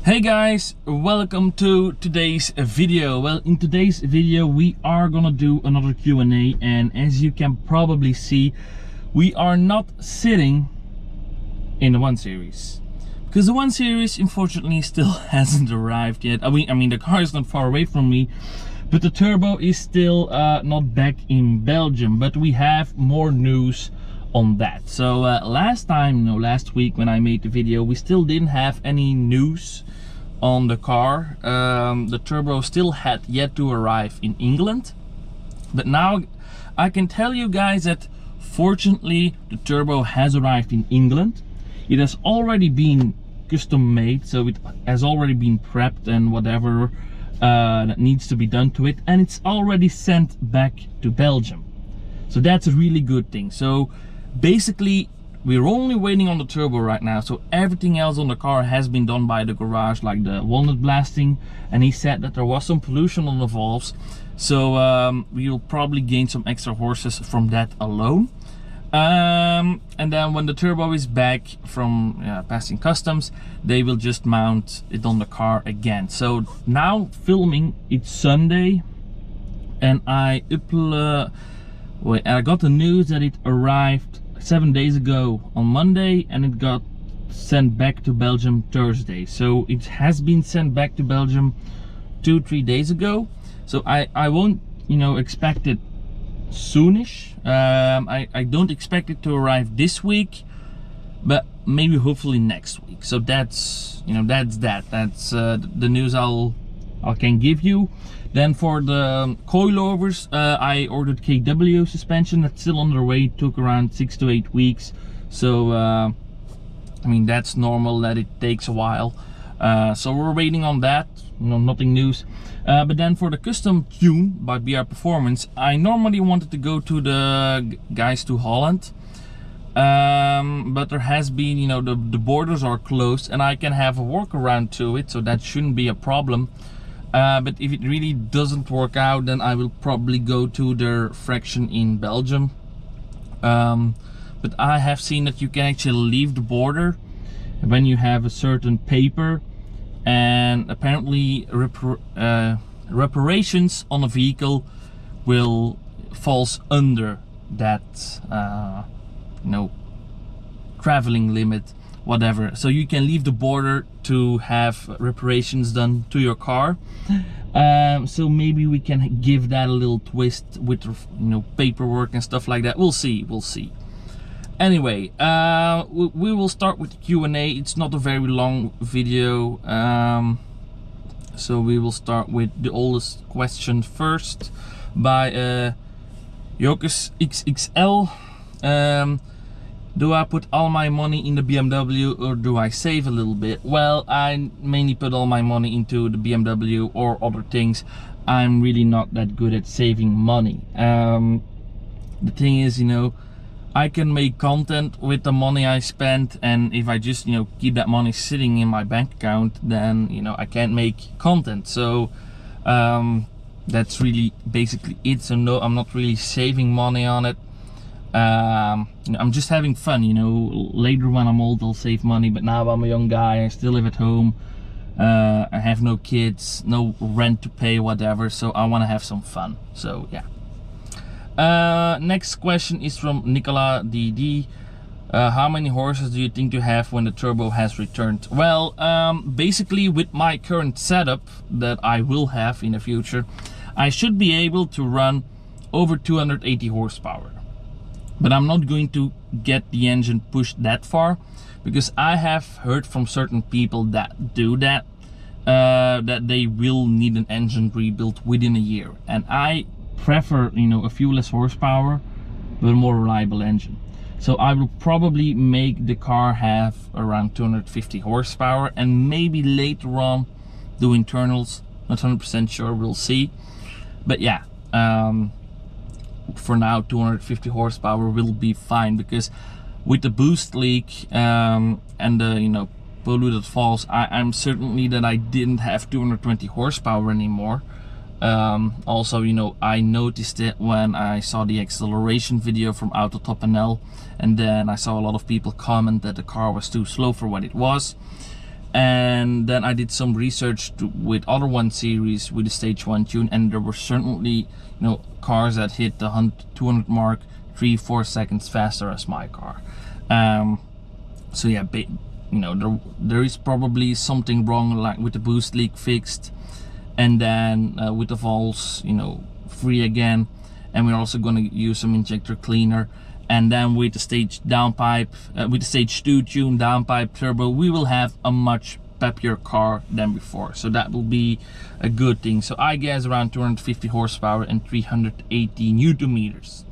Hey guys, welcome to today's video. Well, in today's video we are gonna do another Q&A, and as you can probably see, we are not sitting in the 1 Series because the 1 Series unfortunately still hasn't arrived yet. I mean the car is not far away from me, but the turbo is still not back in Belgium. But we have more news on that. So last week when I made the video, we still didn't have any news on the car. The turbo still had yet to arrive in England, but now I can tell you guys that fortunately the turbo has arrived in England. It has already been custom made, so it has already been prepped and whatever that needs to be done to it, and it's already sent back to Belgium. So that's a really good thing. So basically we're only waiting on the turbo right now, so everything else on the car has been done by the garage, like the walnut blasting, and he said that there was some pollution on the valves, so we'll probably gain some extra horses from that alone. And then when the turbo is back from passing customs, they will just mount it on the car again. So now filming, it's Sunday, and I got the news that it arrived 7 days ago on Monday, and it got sent back to Belgium Thursday. So it has been sent back to Belgium 2-3 days ago. So I won't expect it soonish. I don't expect it to arrive this week, but maybe hopefully next week. So that's the news I can give you. Then for the coilovers, I ordered KW suspension. That's still on their way. It took around 6 to 8 weeks. So I mean, that's normal that it takes a while. So we're waiting on that. Nothing news. But then for the custom tune by BR Performance, I normally wanted to go to the guys to Holland, but there has been, the borders are closed, and I can have a workaround to it, so that shouldn't be a problem. But if it really doesn't work out, then I will probably go to their fraction in Belgium. But I have seen that you can actually leave the border when you have a certain paper, and apparently reparations on a vehicle will falls under that traveling limit, whatever. So you can leave the border to have reparations done to your car. So maybe we can give that a little twist with paperwork and stuff like that. We'll see. Anyway, we will start with the Q&A. It's not a very long video, so we will start with the oldest question first by Jokus XXL. Do I put all my money in the BMW, or do I save a little bit? Well, I mainly put all my money into the BMW or other things. I'm really not that good at saving money. The thing is, I can make content with the money I spend, and if I just keep that money sitting in my bank account, then I can't make content. So that's really basically it. So no, I'm not really saving money on it. I'm just having fun. Later when I'm old I'll save money, but now I'm a young guy, I still live at home, I have no kids, no rent to pay, whatever, so I want to have some fun. So yeah. Next question is from Nicola DD. How many horses do you think you have when the turbo has returned? Well, basically with my current setup that I will have in the future, I should be able to run over 280 horsepower. But I'm not going to get the engine pushed that far, because I have heard from certain people that do that, that they will need an engine rebuilt within a year. And I prefer, a few less horsepower, but a more reliable engine. So I will probably make the car have around 250 horsepower, and maybe later on do internals. Not 100% sure, we'll see. But yeah, for now 250 horsepower will be fine, because with the boost leak and the polluted valves, I'm certainly that I didn't have 220 horsepower anymore. Also, I noticed it when I saw the acceleration video from Autotop NL, and then I saw a lot of people comment that the car was too slow for what it was. And then I did some research with other 1 series with the stage 1 tune, and there were certainly, you know, cars that hit the 200 mark 3-4 seconds faster as my car. So yeah, you know, there is probably something wrong, like with the boost leak fixed, and then with the valves, you know, free again. And we're also going to use some injector cleaner. And then with the stage downpipe, with the stage 2 tune downpipe turbo, we will have a much peppier car than before. So that will be a good thing. So I guess around 250 horsepower and 380 Newton meters.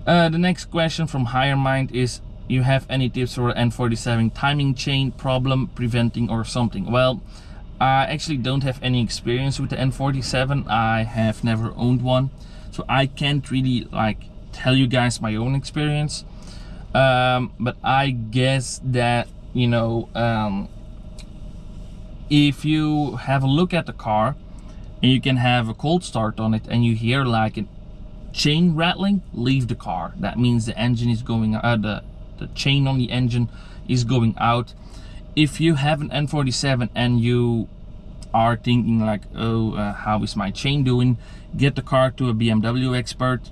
The next question from Higher Mind is, you have any tips for N47 timing chain problem preventing or something? Well, I actually don't have any experience with the N47. I have never owned one, so I can't really like tell you guys my own experience. But I guess that, you know, if you have a look at the car and you can have a cold start on it and you hear like a chain rattling, leave the car. That means the engine is going out, the chain on the engine is going out. If you have an N47 and you are thinking like, oh, how is my chain doing, get the car to a BMW expert,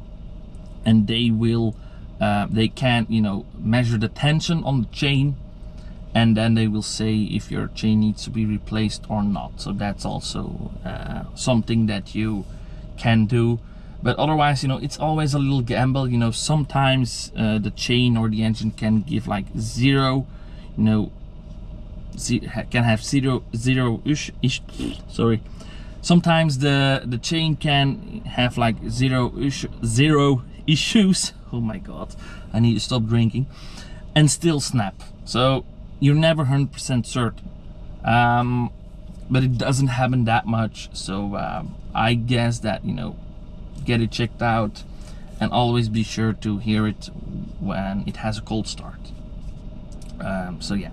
and they will they can, you know, measure the tension on the chain, and then they will say if your chain needs to be replaced or not. So that's also something that you can do. But otherwise, you know, it's always a little gamble. You know, sometimes the chain or the engine can give like zero, you know, can have zero sorry. Sometimes the chain can have like zero issues. Oh my god, I need to stop drinking, and still snap. So you're never 100% certain, but it doesn't happen that much. So I guess that, you know, get it checked out, and always be sure to hear it when it has a cold start. So yeah.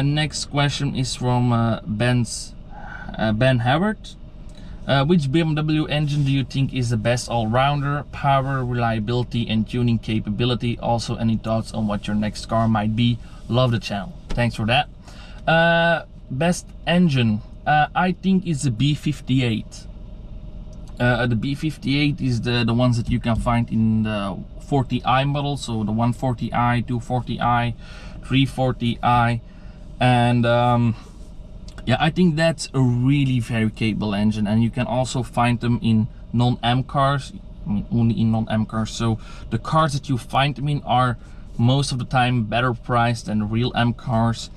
Next question is from Ben Howard. Which BMW engine do you think is the best all-rounder, power, reliability and tuning capability? Also, any thoughts on what your next car might be? Love the channel. Thanks for that. Best engine, I think is the B58. The B58 is the ones that you can find in the 40i model, so the 140i, 240i, 340i, and yeah, I think that's a really very capable engine, and you can also find them in non-M cars. I mean, only in non-M cars. So the cars that you find them in are most of the time better priced than real M cars,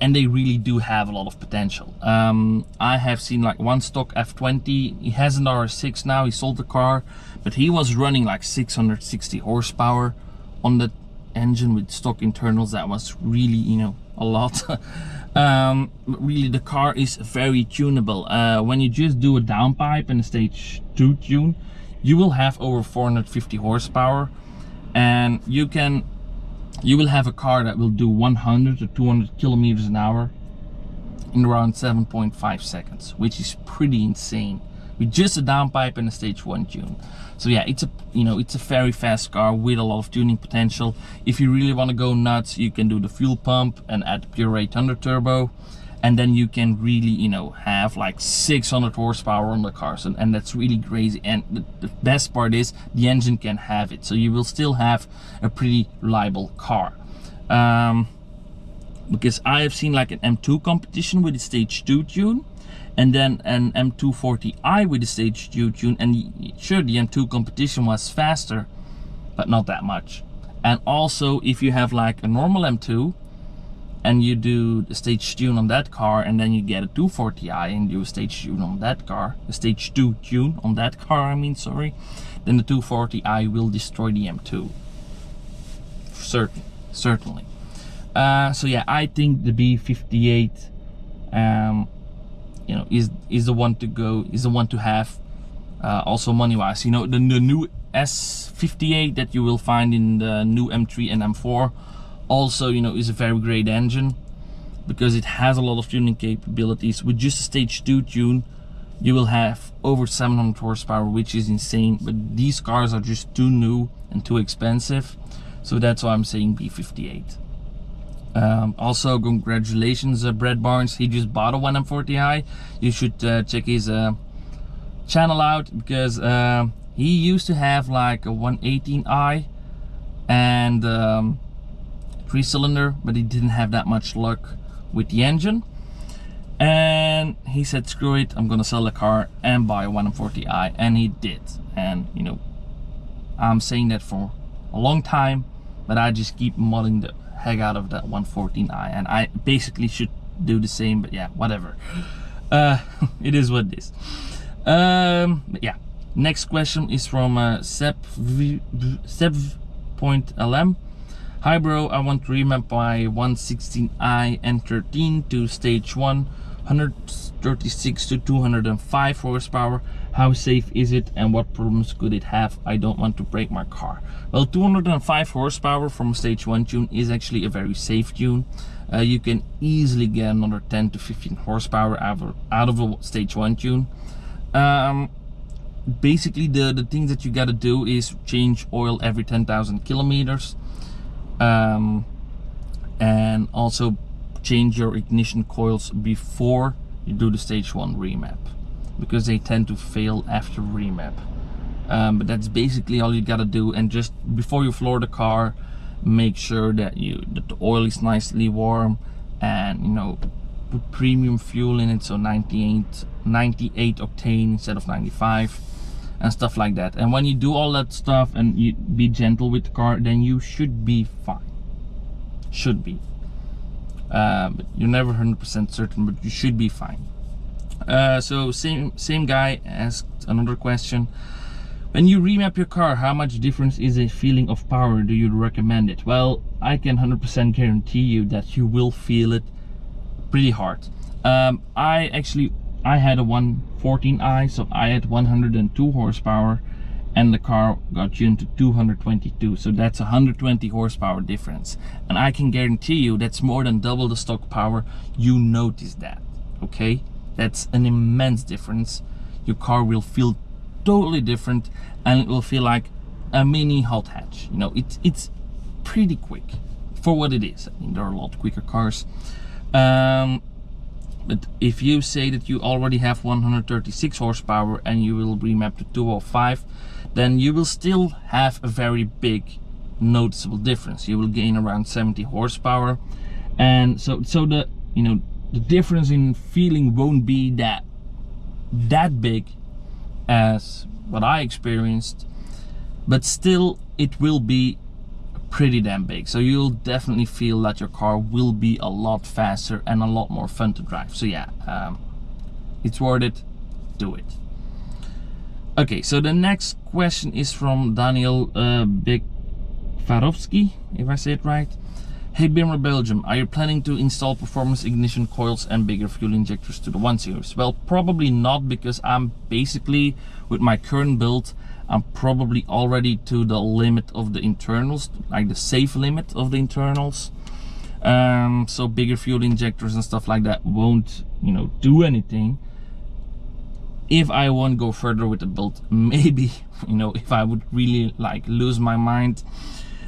and they really do have a lot of potential. I have seen like one stock F20. He has an RS6 now. He sold the car, but he was running like 660 horsepower on the engine with stock internals. That was really, you know, a lot. Really, the car is very tunable. When you just do a downpipe and a stage 2 tune, you will have over 450 horsepower, and you will have a car that will do 100 to 200 kilometers an hour in around 7.5 seconds, which is pretty insane with just a downpipe and a stage 1 tune. So yeah, it's a, you know, it's a very fast car with a lot of tuning potential. If you really want to go nuts, you can do the fuel pump and add the pure 800 turbo, and then you can really, you know, have like 600 horsepower on the car. So, and that's really crazy. And the best part is the engine can have it, so you will still have a pretty reliable car. Because I have seen like an M2 competition with a stage 2 tune, and then an M240i with a stage 2 tune, and sure, the M2 competition was faster, but not that much. And also, if you have like a normal M2 and you do the stage tune on that car, and then you get a 240i and do a stage tune on that car, a stage 2 tune on that car, I mean, sorry, then the 240i will destroy the M2. Certainly. So yeah, I think the B58 you know, is the one to go, is the one to have. Also money wise, you know, the new S58 that you will find in the new M3 and M4 also, you know, is a very great engine, because it has a lot of tuning capabilities. With just a stage 2 tune, you will have over 700 horsepower, which is insane. But these cars are just too new and too expensive, so that's why I'm saying B58. Also, congratulations, Brett Barnes. He just bought a 1M40i. You should check his channel out, because he used to have like a 118i and 3-cylinder, but he didn't have that much luck with the engine. And he said, screw it, I'm gonna sell the car and buy a 1M40i, and he did. And you know, I'm saying that for a long time, but I just keep modding the heck out of that 114i, and I basically should do the same, but yeah, whatever. It is what it is. But yeah, next question is from Sev.lm. Hi bro, I want to remap my 116i N13 to stage 1, 136 to 205 horsepower. How safe is it and what problems could it have? I don't want to break my car. Well, 205 horsepower from a stage 1 tune is actually a very safe tune. You can easily get another 10 to 15 horsepower out of a stage 1 tune. Basically the things that you got to do is change oil every 10,000 kilometers, and also change your ignition coils before you do the stage 1 remap, because they tend to fail after remap. But that's basically all you gotta do. And just before you floor the car, make sure that the oil is nicely warm, and you know, put premium fuel in it, so 98 octane instead of 95 and stuff like that. And when you do all that stuff and you be gentle with the car, then you should be fine. Should be. But you're never 100% certain, but you should be fine. So same guy asked another question. When you remap your car, how much difference is a feeling of power? Do you recommend it? Well, I can 100% guarantee you that you will feel it pretty hard. I had a 114i, so I had 102 horsepower, and the car got tuned to 222, so that's 120 horsepower difference. And I can guarantee you that's more than double the stock power. You notice that, okay? That's an immense difference. Your car will feel totally different, and it will feel like a mini hot hatch. You know, it's pretty quick for what it is. I mean, there are a lot quicker cars. But if you say that you already have 136 horsepower and you will remap to 205, then you will still have a very big noticeable difference. You will gain around 70 horsepower, and so the, you know, the difference in feeling won't be that big as what I experienced, but still it will be pretty damn big. So you'll definitely feel that your car will be a lot faster and a lot more fun to drive. So yeah, it's worth it. Do it. Okay, so the next question is from Daniel Bekvarovsky, if I say it right. Hey BMW Belgium, are you planning to install performance ignition coils and bigger fuel injectors to the 1 Series? Well, probably not, because I'm basically, with my current build, I'm probably already to the limit of the internals, like the safe limit of the internals. So bigger fuel injectors and stuff like that won't, you know, do anything. If I want to go further with the build, maybe, you know, if I would really like lose my mind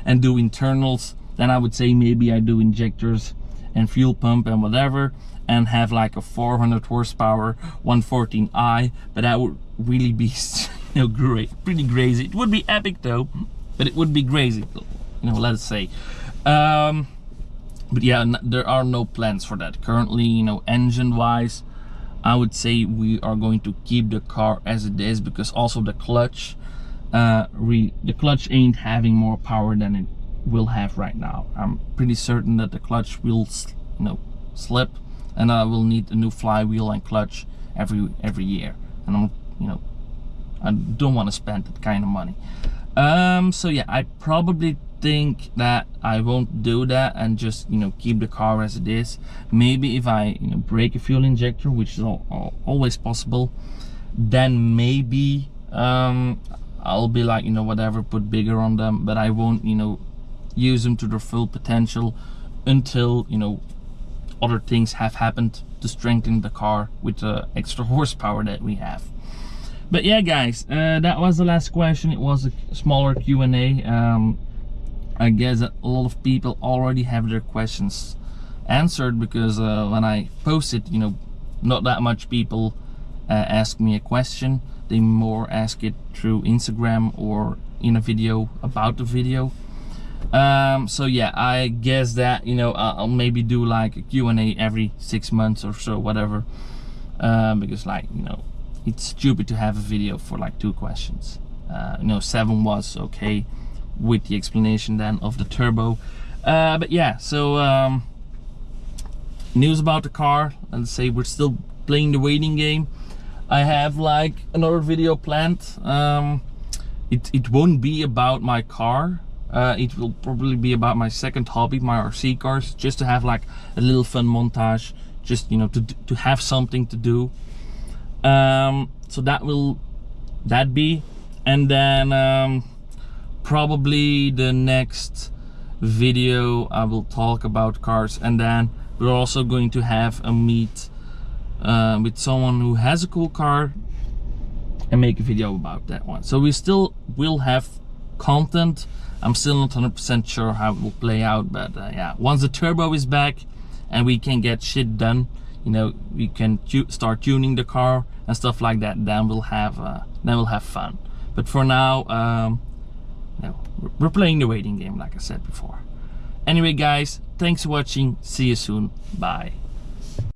and do internals, then I would say maybe I do injectors and fuel pump and whatever, and have like a 400 horsepower 114i, but that would really be, you know, great, pretty crazy. It would be epic though, but it would be crazy, you know, let's say. But yeah, there are no plans for that currently. You know, engine wise, I would say we are going to keep the car as it is, because also the clutch, the clutch ain't having more power than it will have right now. I'm pretty certain that the clutch will, you know, slip, and I will need a new flywheel and clutch every year, and I'm, you know, I don't want to spend that kind of money. So yeah, I probably think that I won't do that and just, you know, keep the car as it is. Maybe if I, you know, break a fuel injector, which is always possible, then maybe I'll be like, you know, whatever, put bigger on them, but I won't, you know, use them to their full potential until, you know, other things have happened to strengthen the car with the extra horsepower that we have. But yeah, guys, that was the last question. It was a smaller Q&A. I guess that a lot of people already have their questions answered, because when I post it, you know, not that much people ask me a question. They more ask it through Instagram or in a video about the video. So yeah, I guess that, you know, I'll maybe do like a Q&A every 6 months or so, whatever, because, like, you know, it's stupid to have a video for like 2 questions. You know, 7 was okay with the explanation then of the turbo. But yeah, so news about the car. Let's say we're still playing the waiting game. I have like another video planned. It won't be about my car. It will probably be about my second hobby, my RC cars, just to have like a little fun montage, just, you know, to have something to do. So that be, and then probably the next video I will talk about cars, and then we're also going to have a meet with someone who has a cool car and make a video about that one. So we still will have content. I'm still not 100% sure how it will play out, but yeah, once the turbo is back and we can get shit done, you know, we can start tuning the car and stuff like that, then we'll have fun. But for now, no, we're playing the waiting game, like I said before. Anyway guys, thanks for watching, see you soon, bye.